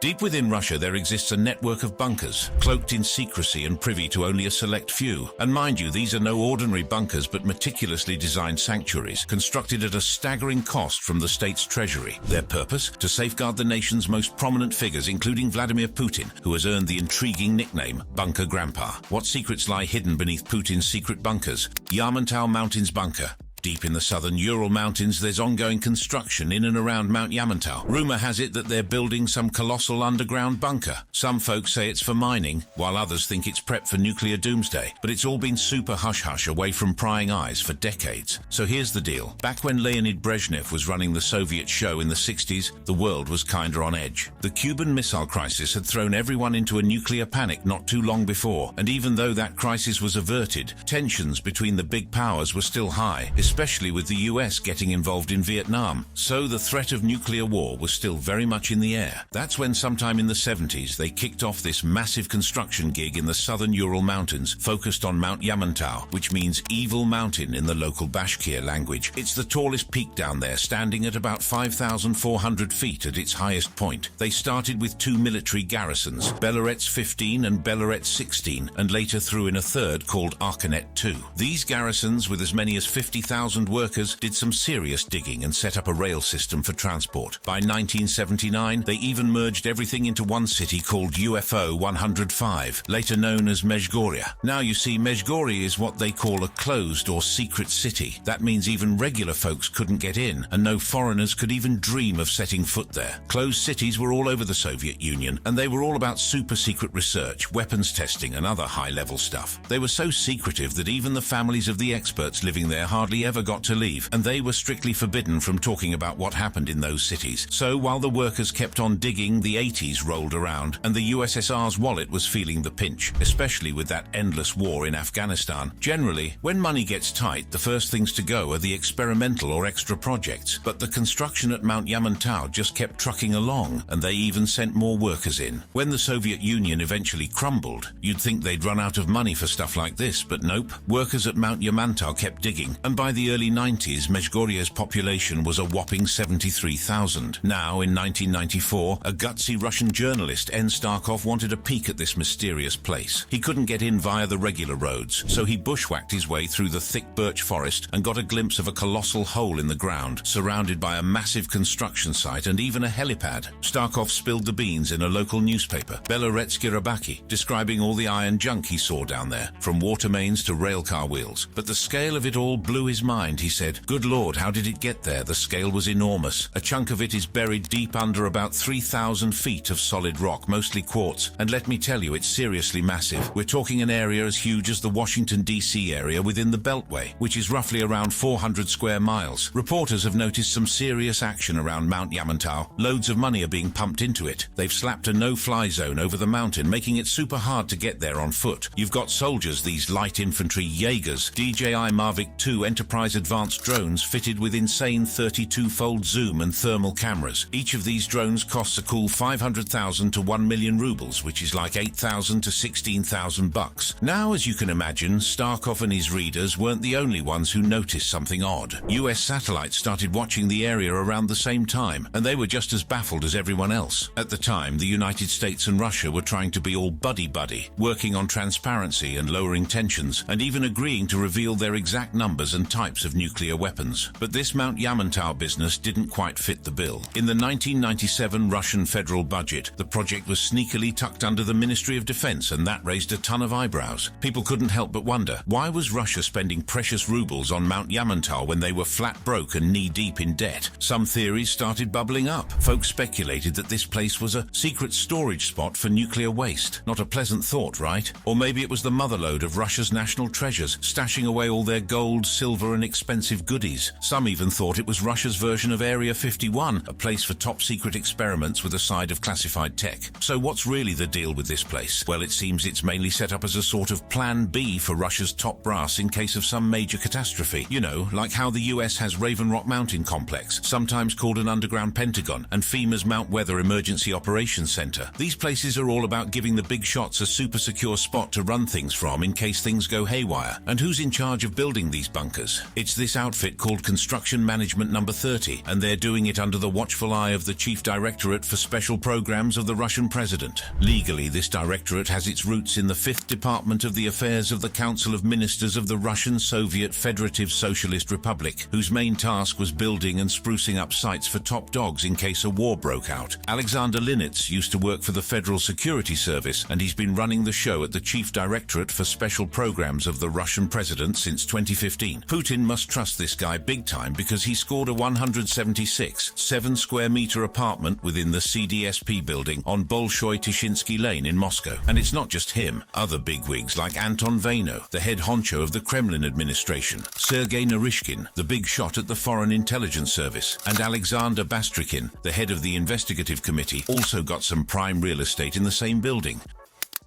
Deep within Russia, there exists a network of bunkers, cloaked in secrecy and privy to only a select few. And mind you, these are no ordinary bunkers, but meticulously designed sanctuaries, constructed at a staggering cost from the state's treasury. Their purpose? To safeguard the nation's most prominent figures, including Vladimir Putin, who has earned the intriguing nickname Bunker Grandpa. What secrets lie hidden beneath Putin's secret bunkers? Yamantau Mountains Bunker. Deep in the southern Ural Mountains, there's ongoing construction in and around Mount Yamantau. Rumor has it that they're building some colossal underground bunker. Some folks say it's for mining, while others think it's prep for nuclear doomsday. But it's all been super hush-hush away from prying eyes for decades. So here's the deal. Back when Leonid Brezhnev was running the Soviet show in the 60s, the world was kinda on edge. The Cuban Missile Crisis had thrown everyone into a nuclear panic not too long before. And even though that crisis was averted, tensions between the big powers were still high, especially with the US getting involved in Vietnam. So the threat of nuclear war was still very much in the air. That's when sometime in the 70s they kicked off this massive construction gig in the southern Ural Mountains, focused on Mount Yamantau, which means Evil Mountain in the local Bashkir language. It's the tallest peak down there, standing at about 5,400 feet at its highest point. They started with two military garrisons, Belorets 15 and Belorets 16, and later threw in a third called Arkanet 2. These garrisons, with as many as 50,000 workers, did some serious digging and set up a rail system for transport. By 1979, they even merged everything into one city called UFO 105, later known as Mezhgoria. Now you see, Mezhgoria is what they call a closed or secret city. That means even regular folks couldn't get in, and no foreigners could even dream of setting foot there. Closed cities were all over the Soviet Union, and they were all about super secret research, weapons testing, and other high-level stuff. They were so secretive that even the families of the experts living there hardly ever got to leave, and they were strictly forbidden from talking about what happened in those cities. So while the workers kept on digging, the 80s rolled around, and the USSR's wallet was feeling the pinch, especially with that endless war in Afghanistan. Generally, when money gets tight, the first things to go are the experimental or extra projects. But the construction at Mount Yamantau just kept trucking along, and they even sent more workers in. When the Soviet Union eventually crumbled, you'd think they'd run out of money for stuff like this, but nope. Workers at Mount Yamantau kept digging, and by the early 90s, Mezhgoria's population was a whopping 73,000. Now, in 1994, a gutsy Russian journalist, N. Starkov, wanted a peek at this mysterious place. He couldn't get in via the regular roads, so he bushwhacked his way through the thick birch forest and got a glimpse of a colossal hole in the ground, surrounded by a massive construction site and even a helipad. Starkov spilled the beans in a local newspaper, Beloretsky Rabaki, describing all the iron junk he saw down there, from water mains to railcar wheels. But the scale of it all blew his mind. He said, "Good Lord, how did it get there? The scale was enormous. A chunk of it is buried deep under about 3,000 feet of solid rock, mostly quartz, and let me tell you, it's seriously massive. We're talking an area as huge as the Washington, D.C. area within the Beltway, which is roughly around 400 square miles. Reporters have noticed some serious action around Mount Yamantau. Loads of money are being pumped into it. They've slapped a no-fly zone over the mountain, making it super hard to get there on foot. You've got soldiers, these light infantry Jaegers, DJI Mavic 2 Enterprise Advanced drones fitted with insane 32-fold zoom and thermal cameras. Each of these drones costs a cool 500,000 to 1 million rubles, which is like 8,000 to 16,000 bucks. Now, as you can imagine, Starkov and his readers weren't the only ones who noticed something odd. US satellites started watching the area around the same time, and they were just as baffled as everyone else. At the time, the United States and Russia were trying to be all buddy-buddy, working on transparency and lowering tensions, and even agreeing to reveal their exact numbers and types of nuclear weapons. But this Mount Yamantau business didn't quite fit the bill. In the 1997 Russian federal budget, the project was sneakily tucked under the Ministry of Defense, and that raised a ton of eyebrows. People couldn't help but wonder, why was Russia spending precious rubles on Mount Yamantau when they were flat broke and knee-deep in debt? Some theories started bubbling up. Folks speculated that this place was a secret storage spot for nuclear waste. Not a pleasant thought, right? Or maybe it was the motherlode of Russia's national treasures, stashing away all their gold, silver, and expensive goodies. Some even thought it was Russia's version of Area 51, a place for top-secret experiments with a side of classified tech. So what's really the deal with this place? Well, it seems it's mainly set up as a sort of plan B for Russia's top brass in case of some major catastrophe. You know, like how the US has Raven Rock Mountain Complex, sometimes called an underground Pentagon, and FEMA's Mount Weather Emergency Operations Center. These places are all about giving the big shots a super secure spot to run things from in case things go haywire. And who's in charge of building these bunkers? It's this outfit called Construction Management Number 30, and they're doing it under the watchful eye of the Chief Directorate for Special Programs of the Russian President. Legally, this directorate has its roots in the 5th Department of the Affairs of the Council of Ministers of the Russian Soviet Federative Socialist Republic, whose main task was building and sprucing up sites for top dogs in case a war broke out. Alexander Linitz used to work for the Federal Security Service, and he's been running the show at the Chief Directorate for Special Programs of the Russian President since 2015. Putin must trust this guy big time because he scored a 176 7-square-meter apartment within the CDSP building on Bolshoi Tishinsky Lane in Moscow. And it's not just him. Other bigwigs like Anton Vaino, the head honcho of the Kremlin administration, Sergei Narishkin, the big shot at the Foreign Intelligence Service, and Alexander Bastrikin, the head of the Investigative Committee, also got some prime real estate in the same building.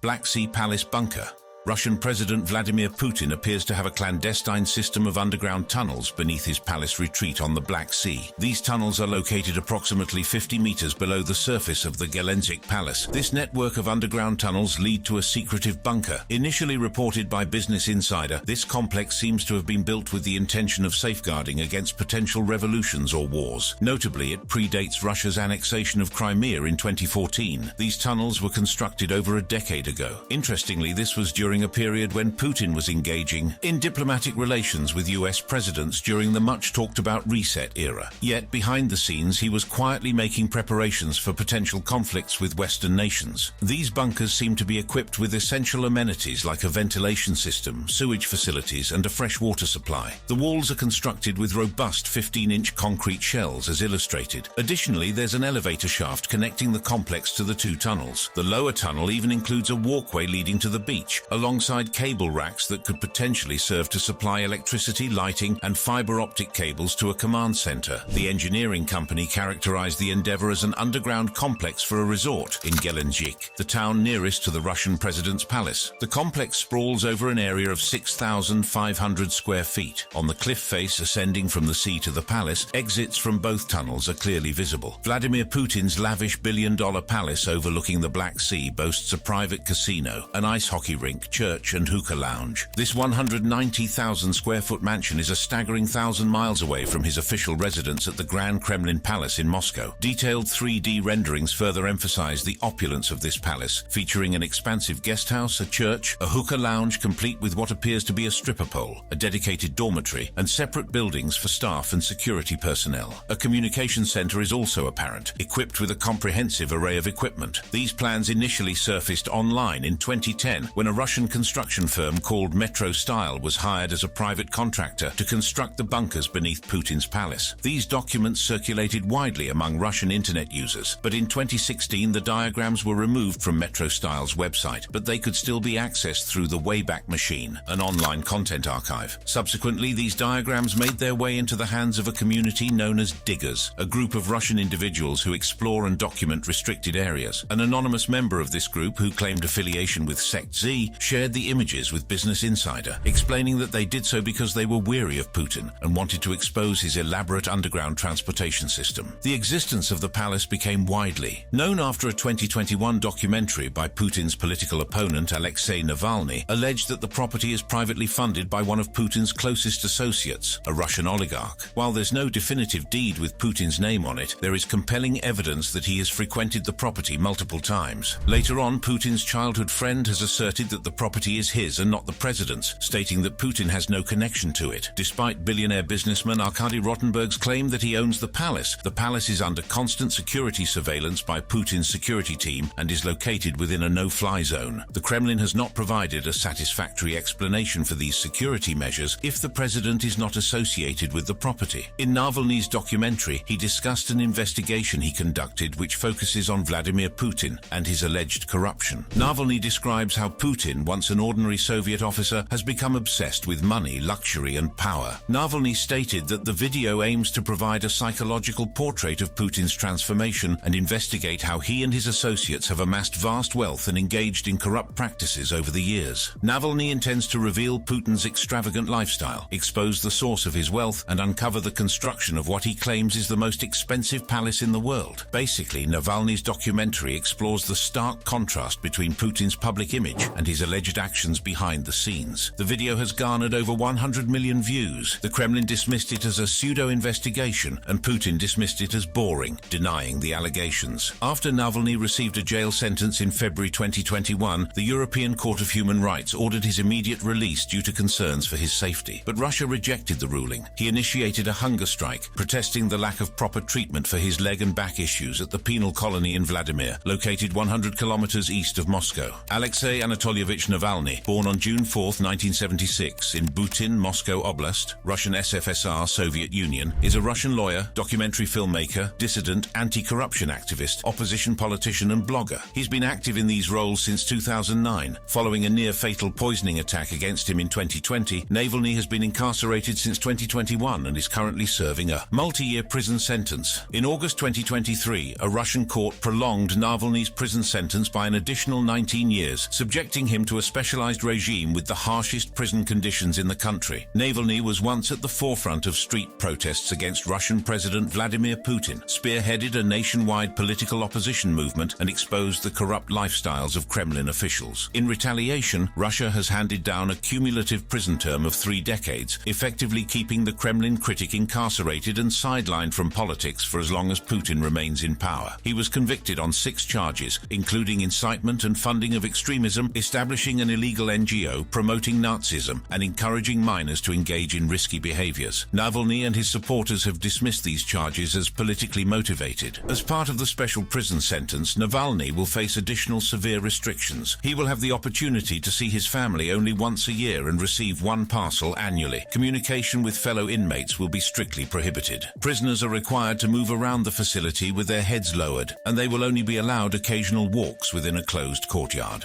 Black Sea Palace Bunker. Russian President Vladimir Putin appears to have a clandestine system of underground tunnels beneath his palace retreat on the Black Sea. These tunnels are located approximately 50 meters below the surface of the Gelendzhik Palace. This network of underground tunnels lead to a secretive bunker. Initially reported by Business Insider, this complex seems to have been built with the intention of safeguarding against potential revolutions or wars. Notably, it predates Russia's annexation of Crimea in 2014. These tunnels were constructed over a decade ago. Interestingly, this was during a period when Putin was engaging in diplomatic relations with US presidents during the much-talked-about reset era. Yet, behind the scenes, he was quietly making preparations for potential conflicts with Western nations. These bunkers seem to be equipped with essential amenities like a ventilation system, sewage facilities, and a fresh water supply. The walls are constructed with robust 15-inch concrete shells, as illustrated. Additionally, there's an elevator shaft connecting the complex to the two tunnels. The lower tunnel even includes a walkway leading to the beach, alongside cable racks that could potentially serve to supply electricity, lighting, and fiber optic cables to a command center. The engineering company characterized the endeavor as an underground complex for a resort in Gelendzhik, the town nearest to the Russian president's palace. The complex sprawls over an area of 6,500 square feet. On the cliff face ascending from the sea to the palace, exits from both tunnels are clearly visible. Vladimir Putin's lavish billion-dollar palace overlooking the Black Sea boasts a private casino, an ice hockey rink, church, and hookah lounge. This 190,000 square foot mansion is a staggering 1,000 miles away from his official residence at the Grand Kremlin Palace in Moscow. Detailed 3D renderings further emphasize the opulence of this palace, featuring an expansive guest house, a church, a hookah lounge complete with what appears to be a stripper pole, a dedicated dormitory, and separate buildings for staff and security personnel. A communication center is also apparent, equipped with a comprehensive array of equipment. These plans initially surfaced online in 2010 when a Russian construction firm called Metro Style was hired as a private contractor to construct the bunkers beneath Putin's palace. These documents circulated widely among Russian internet users, but in 2016 the diagrams were removed from Metro Style's website, but they could still be accessed through the Wayback Machine, an online content archive. Subsequently, these diagrams made their way into the hands of a community known as Diggers, a group of Russian individuals who explore and document restricted areas. An anonymous member of this group, who claimed affiliation with Sect Z, shared the images with Business Insider, explaining that they did so because they were weary of Putin and wanted to expose his elaborate underground transportation system. The existence of the palace became widely known after a 2021 documentary by Putin's political opponent Alexei Navalny alleged that the property is privately funded by one of Putin's closest associates, a Russian oligarch. While there's no definitive deed with Putin's name on it, there is compelling evidence that he has frequented the property multiple times. Later on, Putin's childhood friend has asserted that the property is his and not the president's, stating that Putin has no connection to it. Despite billionaire businessman Arkady Rotenberg's claim that he owns the palace is under constant security surveillance by Putin's security team and is located within a no-fly zone. The Kremlin has not provided a satisfactory explanation for these security measures if the president is not associated with the property. In Navalny's documentary, he discussed an investigation he conducted which focuses on Vladimir Putin and his alleged corruption. Navalny describes how Putin, once an ordinary Soviet officer, has become obsessed with money, luxury, and power. Navalny stated that the video aims to provide a psychological portrait of Putin's transformation and investigate how he and his associates have amassed vast wealth and engaged in corrupt practices over the years. Navalny intends to reveal Putin's extravagant lifestyle, expose the source of his wealth, and uncover the construction of what he claims is the most expensive palace in the world. Basically, Navalny's documentary explores the stark contrast between Putin's public image and his alleged alleged actions behind the scenes. The video has garnered over 100 million views. The Kremlin dismissed it as a pseudo-investigation, and Putin dismissed it as boring, denying the allegations. After Navalny received a jail sentence in February 2021, the European Court of Human Rights ordered his immediate release due to concerns for his safety. But Russia rejected the ruling. He initiated a hunger strike, protesting the lack of proper treatment for his leg and back issues at the penal colony in Vladimir, located 100 kilometers east of Moscow. Alexei Anatolyevich Navalny, born on June 4, 1976, in Butin, Moscow Oblast, Russian SFSR, Soviet Union, is a Russian lawyer, documentary filmmaker, dissident, anti-corruption activist, opposition politician and blogger. He's been active in these roles since 2009. Following a near-fatal poisoning attack against him in 2020, Navalny has been incarcerated since 2021 and is currently serving a multi-year prison sentence. In August 2023, a Russian court prolonged Navalny's prison sentence by an additional 19 years, subjecting him to a specialized regime with the harshest prison conditions in the country. Navalny was once at the forefront of street protests against Russian President Vladimir Putin, spearheaded a nationwide political opposition movement, and exposed the corrupt lifestyles of Kremlin officials. In retaliation, Russia has handed down a cumulative prison term of 3 decades, effectively keeping the Kremlin critic incarcerated and sidelined from politics for as long as Putin remains in power. He was convicted on 6 charges, including incitement and funding of extremism, establishing an illegal NGO, promoting Nazism, and encouraging minors to engage in risky behaviors. Navalny and his supporters have dismissed these charges as politically motivated. As part of the special prison sentence, Navalny will face additional severe restrictions. He will have the opportunity to see his family only once a year and receive 1 parcel annually. Communication with fellow inmates will be strictly prohibited. Prisoners are required to move around the facility with their heads lowered, and they will only be allowed occasional walks within a closed courtyard.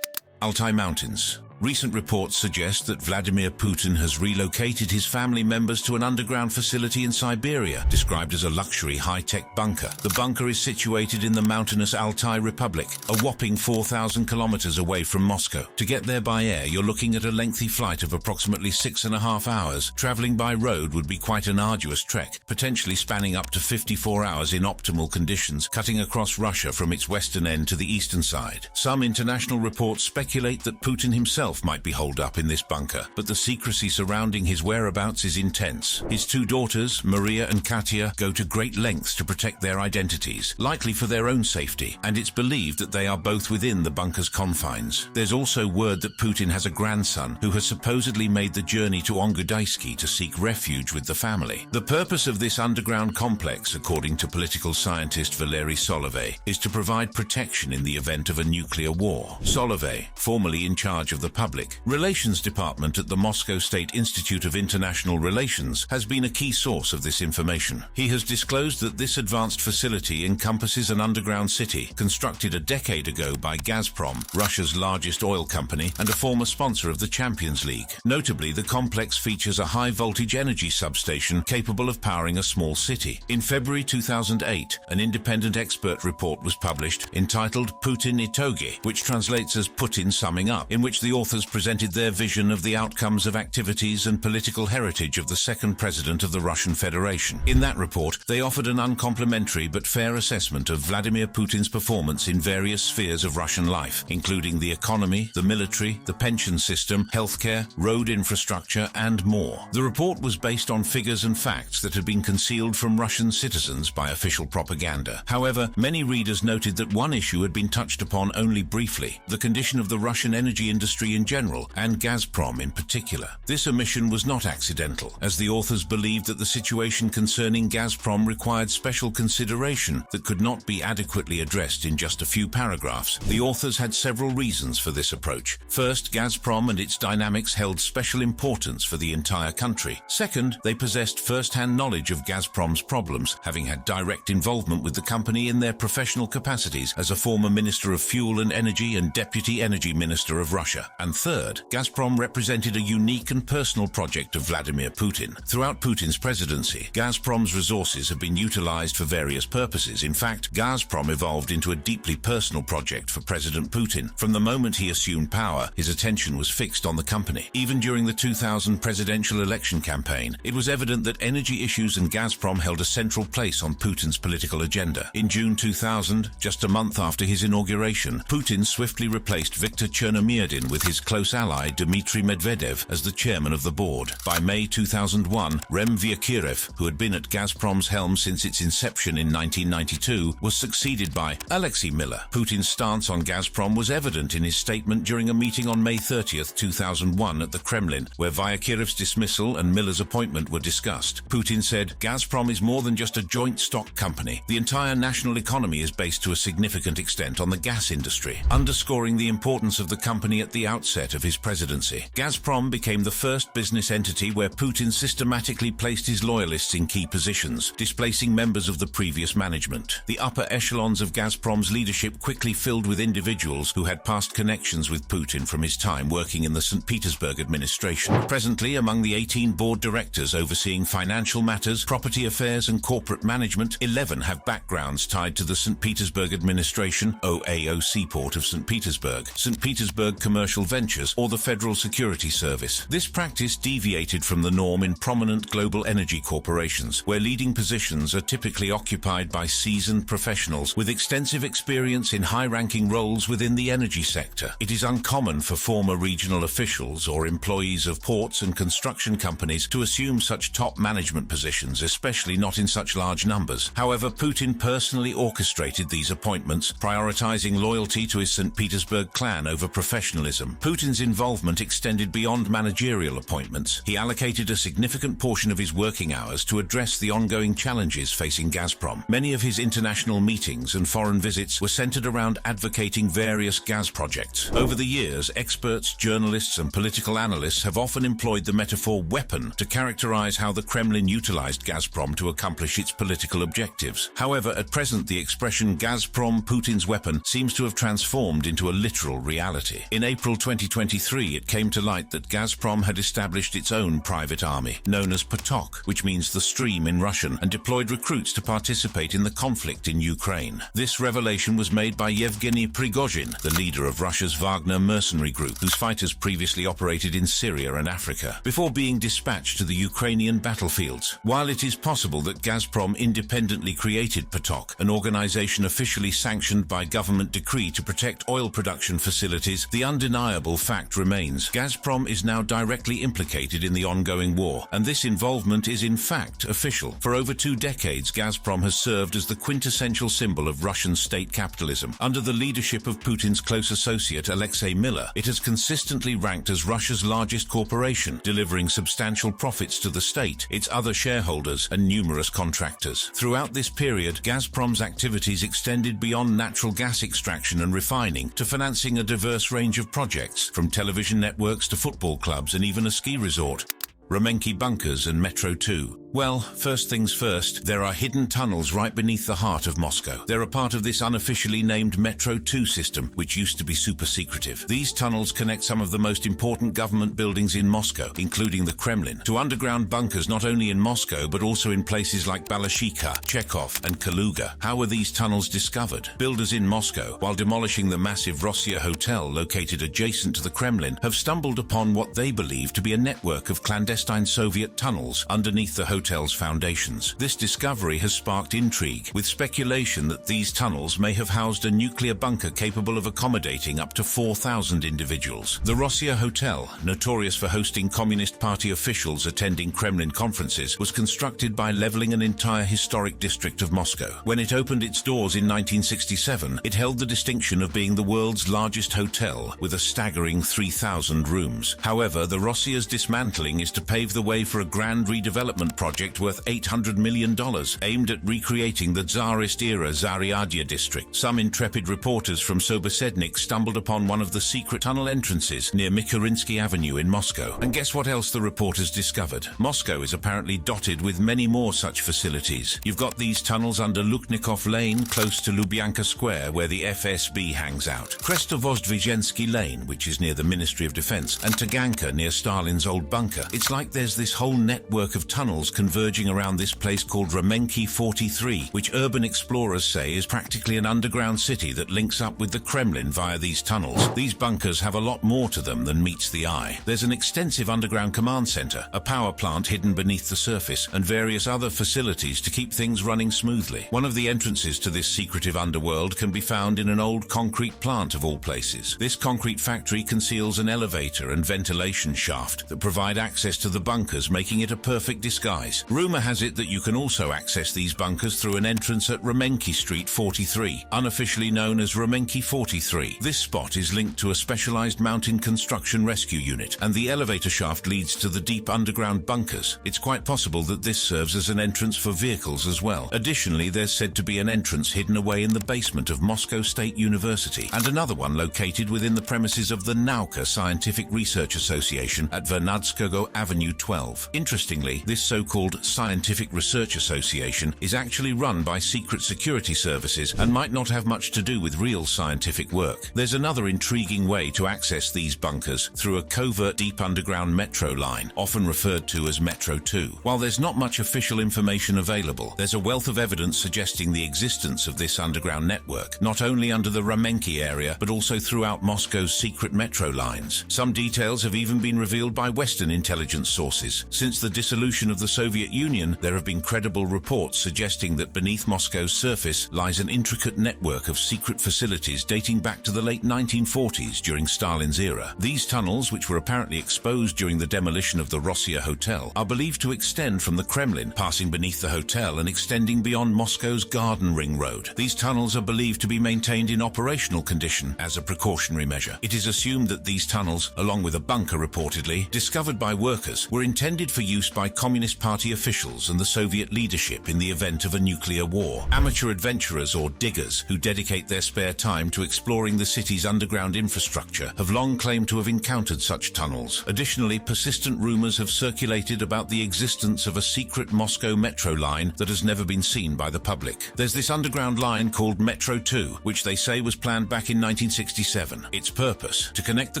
Altai Mountains. Recent reports suggest that Vladimir Putin has relocated his family members to an underground facility in Siberia, described as a luxury high-tech bunker. The bunker is situated in the mountainous Altai Republic, a whopping 4,000 kilometers away from Moscow. To get there by air, you're looking at a lengthy flight of approximately 6.5 hours. Traveling by road would be quite an arduous trek, potentially spanning up to 54 hours in optimal conditions, cutting across Russia from its western end to the eastern side. Some international reports speculate that Putin himself might be holed up in this bunker, but the secrecy surrounding his whereabouts is intense. His 2 daughters, Maria and Katia, go to great lengths to protect their identities, likely for their own safety, and it's believed that they are both within the bunker's confines. There's also word that Putin has a grandson who has supposedly made the journey to Ongudaysky to seek refuge with the family. The purpose of this underground complex, according to political scientist Valery Solovey, is to provide protection in the event of a nuclear war. Solovey, formerly in charge of the Public Relations Department at the Moscow State Institute of International Relations, has been a key source of this information. He has disclosed that this advanced facility encompasses an underground city constructed a decade ago by Gazprom, Russia's largest oil company and a former sponsor of the Champions League. Notably, the complex features a high-voltage energy substation capable of powering a small city. In February 2008, an independent expert report was published entitled Putin Itogi, which translates as Putin Summing Up, in which the authors presented their vision of the outcomes of activities and political heritage of the second president of the Russian Federation. In that report, they offered an uncomplimentary but fair assessment of Vladimir Putin's performance in various spheres of Russian life, including the economy, the military, the pension system, healthcare, road infrastructure, and more. The report was based on figures and facts that had been concealed from Russian citizens by official propaganda. However, many readers noted that one issue had been touched upon only briefly: the condition of the Russian energy industry in general, and Gazprom in particular. This omission was not accidental, as the authors believed that the situation concerning Gazprom required special consideration that could not be adequately addressed in just a few paragraphs. The authors had several reasons for this approach. First, Gazprom and its dynamics held special importance for the entire country. Second, they possessed first-hand knowledge of Gazprom's problems, having had direct involvement with the company in their professional capacities as a former Minister of Fuel and Energy and Deputy Energy Minister of Russia. And third, Gazprom represented a unique and personal project of Vladimir Putin. Throughout Putin's presidency, Gazprom's resources have been utilized for various purposes. In fact, Gazprom evolved into a deeply personal project for President Putin. From the moment he assumed power, his attention was fixed on the company. Even during the 2000 presidential election campaign, it was evident that energy issues and Gazprom held a central place on Putin's political agenda. In June 2000, just a month after his inauguration, Putin swiftly replaced Viktor Chernomyrdin with his close ally Dmitry Medvedev as the chairman of the board. By May 2001, Rem Vyacherev, who had been at Gazprom's helm since its inception in 1992, was succeeded by Alexei Miller. Putin's stance on Gazprom was evident in his statement during a meeting on May 30, 2001 at the Kremlin, where Vyacherev's dismissal and Miller's appointment were discussed. Putin said, "Gazprom is more than just a joint stock company. The entire national economy is based to a significant extent on the gas industry," underscoring the importance of the company at the outset of his presidency. Gazprom became the first business entity where Putin systematically placed his loyalists in key positions, displacing members of the previous management. The upper echelons of Gazprom's leadership quickly filled with individuals who had past connections with Putin from his time working in the St. Petersburg administration. Presently, among the 18 board directors overseeing financial matters, property affairs and corporate management, 11 have backgrounds tied to the St. Petersburg administration, OAO Seaport of St. Petersburg, St. Petersburg Commercial Ventures, or the Federal Security Service. This practice deviated from the norm in prominent global energy corporations, where leading positions are typically occupied by seasoned professionals with extensive experience in high-ranking roles within the energy sector. It is uncommon for former regional officials or employees of ports and construction companies to assume such top management positions, especially not in such large numbers. However, Putin personally orchestrated these appointments, prioritizing loyalty to his St. Petersburg clan over professionalism. Putin's involvement extended beyond managerial appointments. He allocated a significant portion of his working hours to address the ongoing challenges facing Gazprom. Many of his international meetings and foreign visits were centered around advocating various gas projects. Over the years, experts, journalists, and political analysts have often employed the metaphor weapon to characterize how the Kremlin utilized Gazprom to accomplish its political objectives. However, at present, the expression Gazprom, Putin's weapon, seems to have transformed into a literal reality. In April 2023, it came to light that Gazprom had established its own private army, known as Potok, which means the stream in Russian, and deployed recruits to participate in the conflict in Ukraine. This revelation was made by Yevgeny Prigozhin, the leader of Russia's Wagner mercenary group, whose fighters previously operated in Syria and Africa, before being dispatched to the Ukrainian battlefields. While it is possible that Gazprom independently created Potok, an organization officially sanctioned by government decree to protect oil production facilities, the undeniable fact remains. Gazprom is now directly implicated in the ongoing war, and this involvement is in fact official. For over 2 decades, Gazprom has served as the quintessential symbol of Russian state capitalism. Under the leadership of Putin's close associate Alexei Miller, it has consistently ranked as Russia's largest corporation, delivering substantial profits to the state, its other shareholders, and numerous contractors. Throughout this period, Gazprom's activities extended beyond natural gas extraction and refining to financing a diverse range of projects, from television networks to football clubs and even a ski resort. Ramenki bunkers and Metro 2. Well, first things first, there are hidden tunnels right beneath the heart of Moscow. They're a part of this unofficially named Metro 2 system, which used to be super secretive. These tunnels connect some of the most important government buildings in Moscow, including the Kremlin, to underground bunkers not only in Moscow but also in places like Balashikha, Chekhov, and Kaluga. How were these tunnels discovered? Builders in Moscow, while demolishing the massive Rossiya Hotel located adjacent to the Kremlin, have stumbled upon what they believe to be a network of clandestine Soviet tunnels underneath the hotel's foundations. This discovery has sparked intrigue, with speculation that these tunnels may have housed a nuclear bunker capable of accommodating up to 4,000 individuals. The Rossiya Hotel, notorious for hosting Communist Party officials attending Kremlin conferences, was constructed by leveling an entire historic district of Moscow. When it opened its doors in 1967, it held the distinction of being the world's largest hotel, with a staggering 3,000 rooms. However, the Rossiya's dismantling is to pave the way for a grand redevelopment project worth $800 million, aimed at recreating the Tsarist-era Zaryadye district. Some intrepid reporters from Sobosednik stumbled upon one of the secret tunnel entrances near Mikhurinsky Avenue in Moscow. And guess what else the reporters discovered? Moscow is apparently dotted with many more such facilities. You've got these tunnels under Lukhnikov Lane, close to Lubyanka Square, where the FSB hangs out, Krestovozdvizhensky Lane, which is near the Ministry of Defense, and Taganka, near Stalin's old bunker. It's like there's this whole network of tunnels converging around this place called Ramenki 43, which urban explorers say is practically an underground city that links up with the Kremlin via these tunnels. These bunkers have a lot more to them than meets the eye. There's an extensive underground command center, a power plant hidden beneath the surface, and various other facilities to keep things running smoothly. One of the entrances to this secretive underworld can be found in an old concrete plant of all places. This concrete factory conceals an elevator and ventilation shaft that provide access to the bunkers, making it a perfect disguise. Rumor has it that you can also access these bunkers through an entrance at Ramenki Street 43, unofficially known as Ramenki 43. This spot is linked to a specialized mountain construction rescue unit, and the elevator shaft leads to the deep underground bunkers. It's quite possible that this serves as an entrance for vehicles as well. Additionally, there's said to be an entrance hidden away in the basement of Moscow State University, and another one located within the premises of the Nauka Scientific Research Association at Vernadskogo Avenue 12. Interestingly, this so-called Scientific Research Association is actually run by secret security services and might not have much to do with real scientific work. There's another intriguing way to access these bunkers, through a covert deep underground metro line, often referred to as Metro 2. While there's not much official information available, there's a wealth of evidence suggesting the existence of this underground network, not only under the Ramenki area, but also throughout Moscow's secret metro lines. Some details have even been revealed by Western intelligence sources. Since the dissolution of the Soviet Union, there have been credible reports suggesting that beneath Moscow's surface lies an intricate network of secret facilities dating back to the late 1940s during Stalin's era. These tunnels, which were apparently exposed during the demolition of the Rossiya Hotel, are believed to extend from the Kremlin, passing beneath the hotel and extending beyond Moscow's Garden Ring Road. These tunnels are believed to be maintained in operational condition as a precautionary measure. It is assumed that these tunnels, along with a bunker reportedly, discovered by workers, were intended for use by Communist Party officials and the Soviet leadership in the event of a nuclear war. Amateur adventurers or diggers who dedicate their spare time to exploring the city's underground infrastructure have long claimed to have encountered such tunnels. Additionally, persistent rumors have circulated about the existence of a secret Moscow metro line that has never been seen by the public. There's this underground line called Metro 2, which they say was planned back in 1967. Its purpose: to connect the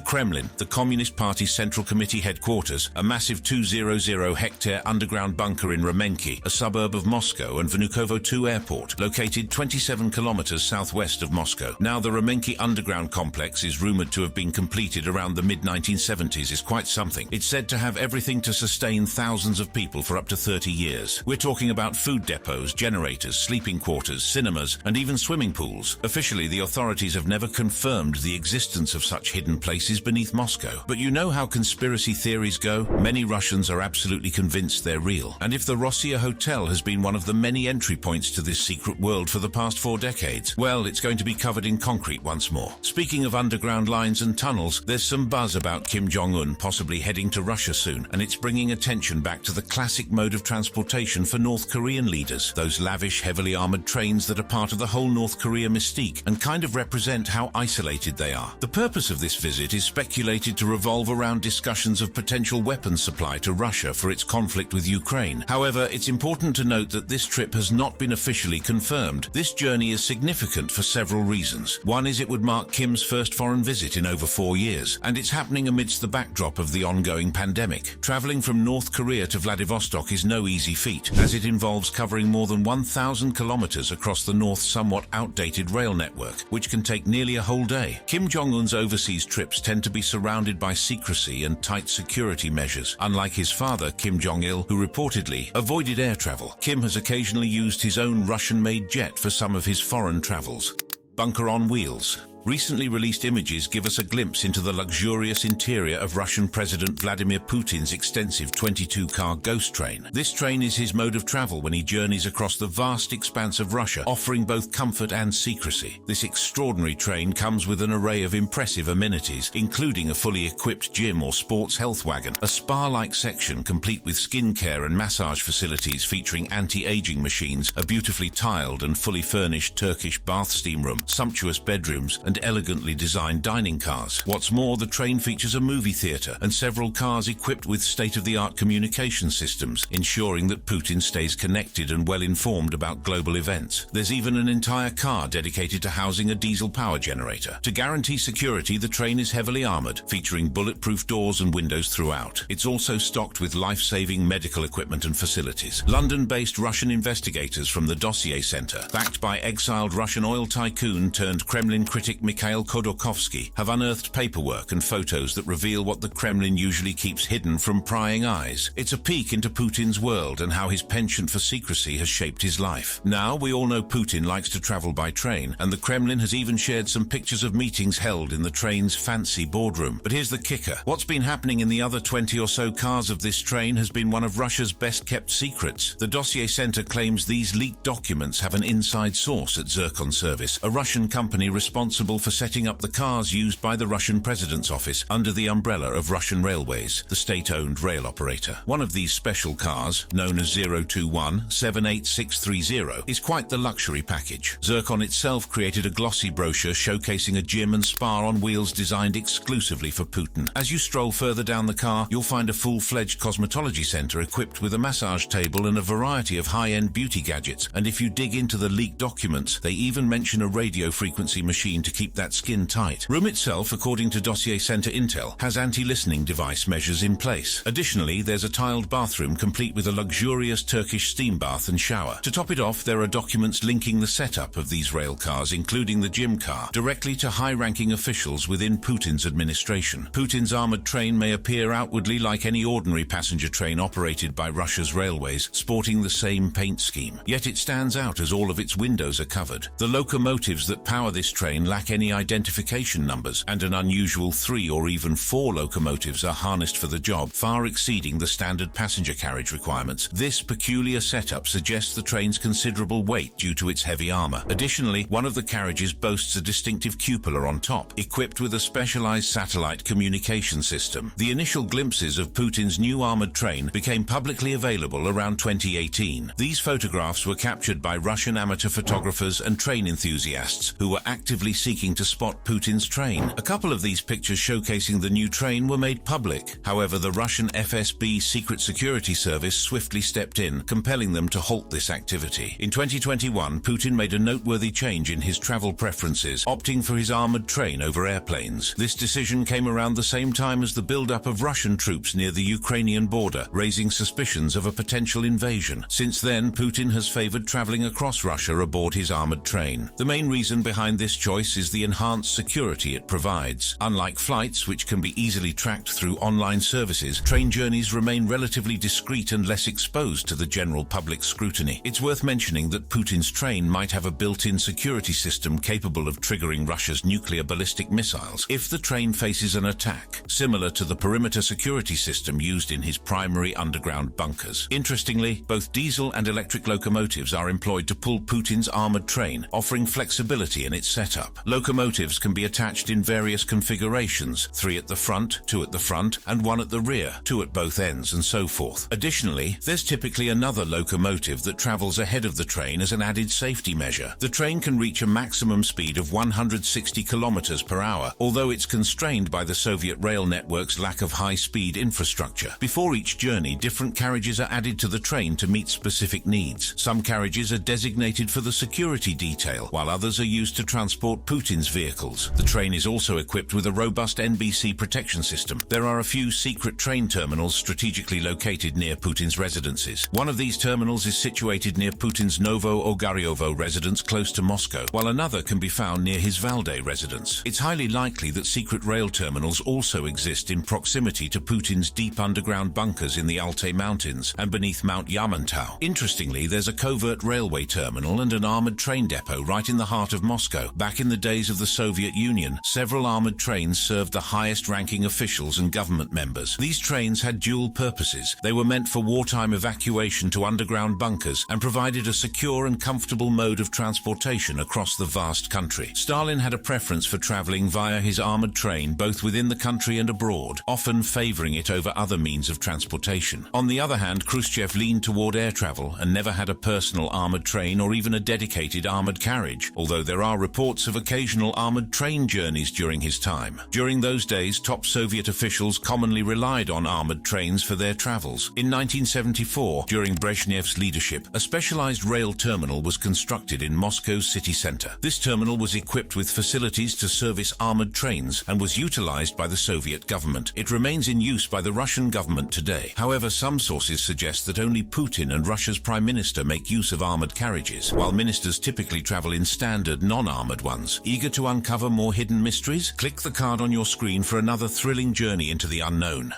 Kremlin, the Communist Party's Central Committee headquarters, a massive 200-hectare underground bunker in Ramenki, a suburb of Moscow, and Vnukovo 2 airport, located 27 kilometers southwest of Moscow. Now, the Ramenki underground complex is rumored to have been completed around the mid-1970s. Is quite something. It's said to have everything to sustain thousands of people for up to 30 years. We're talking about food depots, generators, sleeping quarters, cinemas, and even swimming pools. Officially, the authorities have never confirmed the existence of such hidden places beneath Moscow. But you know how conspiracy theories go? Many Russians are absolutely convinced they're real. And if the Rossiya Hotel has been one of the many entry points to this secret world for the past 4 decades, well, it's going to be covered in concrete once more. Speaking of underground lines and tunnels, there's some buzz about Kim Jong-un possibly heading to Russia soon, and it's bringing attention back to the classic mode of transportation for North Korean leaders, those lavish, heavily armored trains that are part of the whole North Korea mystique and kind of represent how isolated they are. The purpose of this visit is speculated to revolve around discussions of potential weapons supply to Russia for its conflict with Ukraine. However, it's important to note that this trip has not been officially confirmed. This journey is significant for several reasons. One is it would mark Kim's first foreign visit in over 4 years, and it's happening amidst the backdrop of the ongoing pandemic. Traveling from North Korea to Vladivostok is no easy feat, as it involves covering more than 1,000 kilometers across the North's somewhat outdated rail network, which can take nearly a whole day. Kim Jong-un's overseas trips tend to be surrounded by secrecy and tight security measures. Unlike his father, Kim Jong-il, who reportedly avoided air travel, Kim has occasionally used his own Russian-made jet for some of his foreign travels. Bunker on wheels. Recently released images give us a glimpse into the luxurious interior of Russian President Vladimir Putin's extensive 22-car ghost train. This train is his mode of travel when he journeys across the vast expanse of Russia, offering both comfort and secrecy. This extraordinary train comes with an array of impressive amenities, including a fully equipped gym or sports health wagon, a spa-like section complete with skincare and massage facilities featuring anti-aging machines, a beautifully tiled and fully furnished Turkish bath steam room, sumptuous bedrooms, and and elegantly designed dining cars. What's more, the train features a movie theater and several cars equipped with state-of-the-art communication systems, ensuring that Putin stays connected and well-informed about global events. There's even an entire car dedicated to housing a diesel power generator. To guarantee security, the train is heavily armored, featuring bulletproof doors and windows throughout. It's also stocked with life-saving medical equipment and facilities. London-based Russian investigators from the Dossier Center, backed by exiled Russian oil tycoon turned Kremlin critic Mikhail Khodorkovsky, have unearthed paperwork and photos that reveal what the Kremlin usually keeps hidden from prying eyes. It's a peek into Putin's world and how his penchant for secrecy has shaped his life. Now, we all know Putin likes to travel by train, and the Kremlin has even shared some pictures of meetings held in the train's fancy boardroom. But here's the kicker. What's been happening in the other 20 or so cars of this train has been one of Russia's best-kept secrets. The Dossier Center claims these leaked documents have an inside source at Zircon Service, a Russian company responsible for setting up the cars used by the Russian president's office under the umbrella of Russian Railways, the state-owned rail operator. One of these special cars, known as 021-78630, is quite the luxury package. Zircon itself created a glossy brochure showcasing a gym and spa on wheels designed exclusively for Putin. As you stroll further down the car, you'll find a full-fledged cosmetology center equipped with a massage table and a variety of high-end beauty gadgets. And if you dig into the leaked documents, they even mention a radio frequency machine to keep that skin tight. Room itself, according to Dossier Center Intel, has anti-listening device measures in place. Additionally, there's a tiled bathroom complete with a luxurious Turkish steam bath and shower. To top it off, there are documents linking the setup of these rail cars, including the gym car, directly to high-ranking officials within Putin's administration. Putin's armored train may appear outwardly like any ordinary passenger train operated by Russia's railways, sporting the same paint scheme. Yet it stands out as all of its windows are covered. The locomotives that power this train lack any identification numbers, and an unusual 3 or even 4 locomotives are harnessed for the job, far exceeding the standard passenger carriage requirements. This peculiar setup suggests the train's considerable weight due to its heavy armor. Additionally, one of the carriages boasts a distinctive cupola on top, equipped with a specialized satellite communication system. The initial glimpses of Putin's new armored train became publicly available around 2018. These photographs were captured by Russian amateur photographers and train enthusiasts who were actively seeking to spot Putin's train. A couple of these pictures showcasing the new train were made public. However, the Russian FSB Secret Security Service swiftly stepped in, compelling them to halt this activity. In 2021, Putin made a noteworthy change in his travel preferences, opting for his armored train over airplanes. This decision came around the same time as the buildup of Russian troops near the Ukrainian border, raising suspicions of a potential invasion. Since then, Putin has favored traveling across Russia aboard his armored train. The main reason behind this choice is the enhanced security it provides. Unlike flights, which can be easily tracked through online services, train journeys remain relatively discreet and less exposed to the general public scrutiny. It's worth mentioning that Putin's train might have a built-in security system capable of triggering Russia's nuclear ballistic missiles if the train faces an attack, similar to the perimeter security system used in his primary underground bunkers. Interestingly, both diesel and electric locomotives are employed to pull Putin's armored train, offering flexibility in its setup. Locomotives can be attached in various configurations, 3 at the front, 2 at the front, and 1 at the rear, 2 at both ends, and so forth. Additionally, there's typically another locomotive that travels ahead of the train as an added safety measure. The train can reach a maximum speed of 160 kilometers per hour, although it's constrained by the Soviet rail network's lack of high-speed infrastructure. Before each journey, different carriages are added to the train to meet specific needs. Some carriages are designated for the security detail, while others are used to transport Putin's vehicles. The train is also equipped with a robust NBC protection system. There are a few secret train terminals strategically located near Putin's residences. One of these terminals is situated near Putin's Novo Ogaryovo residence close to Moscow, while another can be found near his Valday residence. It's highly likely that secret rail terminals also exist in proximity to Putin's deep underground bunkers in the Altai Mountains and beneath Mount Yamantau. Interestingly, there's a covert railway terminal and an armored train depot right in the heart of Moscow. Back in the days of the Soviet Union, several armored trains served the highest-ranking officials and government members. These trains had dual purposes. They were meant for wartime evacuation to underground bunkers and provided a secure and comfortable mode of transportation across the vast country. Stalin had a preference for traveling via his armored train both within the country and abroad, often favoring it over other means of transportation. On the other hand, Khrushchev leaned toward air travel and never had a personal armored train or even a dedicated armored carriage, although there are reports of occasional occasional armored train journeys during his time. During those days, top Soviet officials commonly relied on armored trains for their travels. In 1974, during Brezhnev's leadership, a specialized rail terminal was constructed in Moscow's city center. This terminal was equipped with facilities to service armored trains and was utilized by the Soviet government. It remains in use by the Russian government today. However, some sources suggest that only Putin and Russia's prime minister make use of armored carriages, while ministers typically travel in standard, non-armored ones. Eager to uncover more hidden mysteries? Click the card on your screen for another thrilling journey into the unknown.